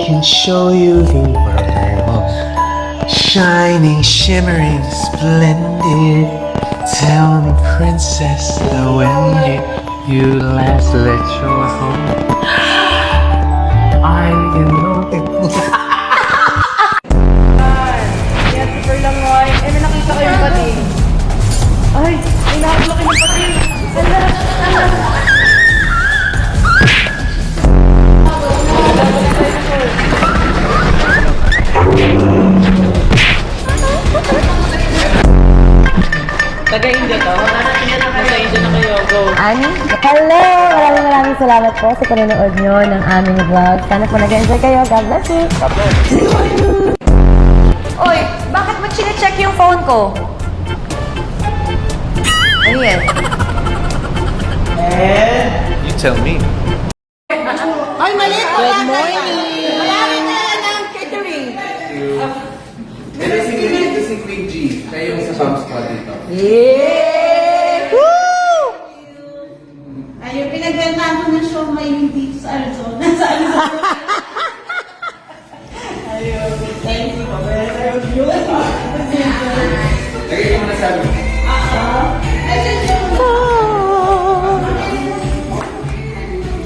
can show you the world. Shining, shimmering, splendid. Tell me, princess, when did you last let your home? I know it. Yan, super lang mo. Eh, may nakita ko yung pati. Ay, may nakablaki ng pati. Taga-India to? Nasa India na kayo. Go. Ani? Hello! Maraming salamat po sa panonood nyo ng aming vlog. Sana po nag-enjoy kayo. God bless you! Oy, bakit mo chine-check yung phone ko? Ano yan? You tell me. Good morning! Ito si Queen G. Kayo yung sa Bomb Squad dito. Ay, yung pinagbentahan ko ng show may hindi sa Arizona. Sa Arizona. Ayun. Thank you. Lagay ko muna sa amin.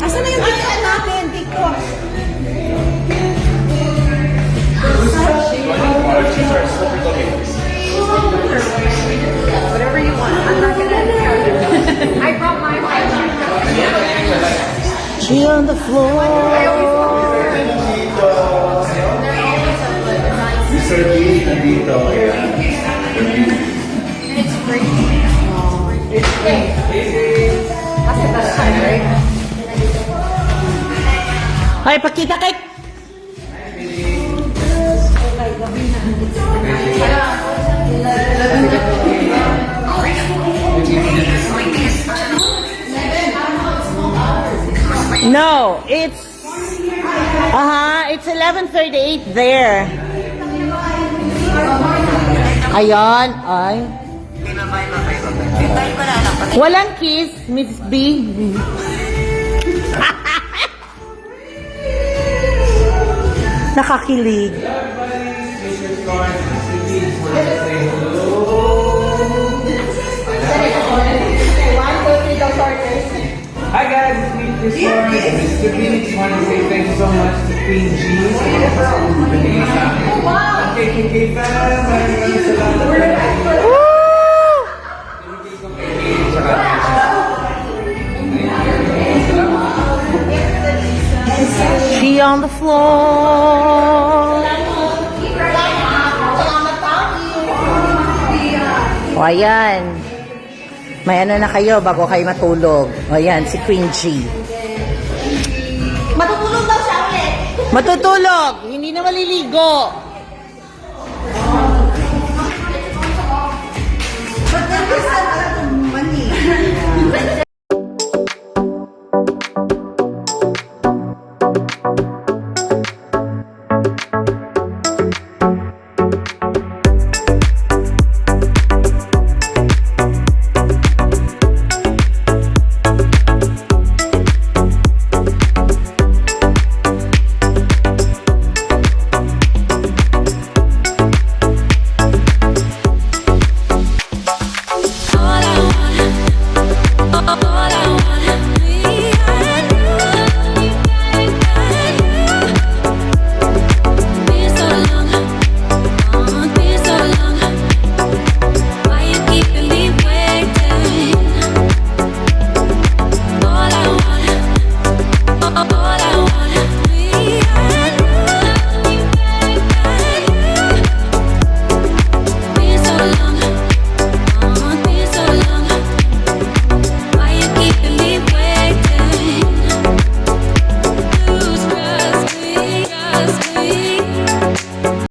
Asan na yung bitaan natin? TikTok. Whatever you want. I'm not gonna I brought my wife. She on the floor! Mr. B, nandito. It's free. It's free. That's the best time, right? Ay, pakita kay... No, it's... it's 11:38 there. Ayan, ay. Walang kiss, Miss B. Nakakilig. Hi guys, it's me, Chris Lawrence. Mr. B, just want to say thank you so much to Queen G. Sa mga pasalubong binigay sa amin. Ang KKK fan, maraming salamat. Binigay ko kay Kay, tsaka She on the floor. O ayan. May ano na kayo bago kayo matulog. O ayan, si Queen G. Matutulog daw siya ulit. Matutulog! Hindi na maliligo!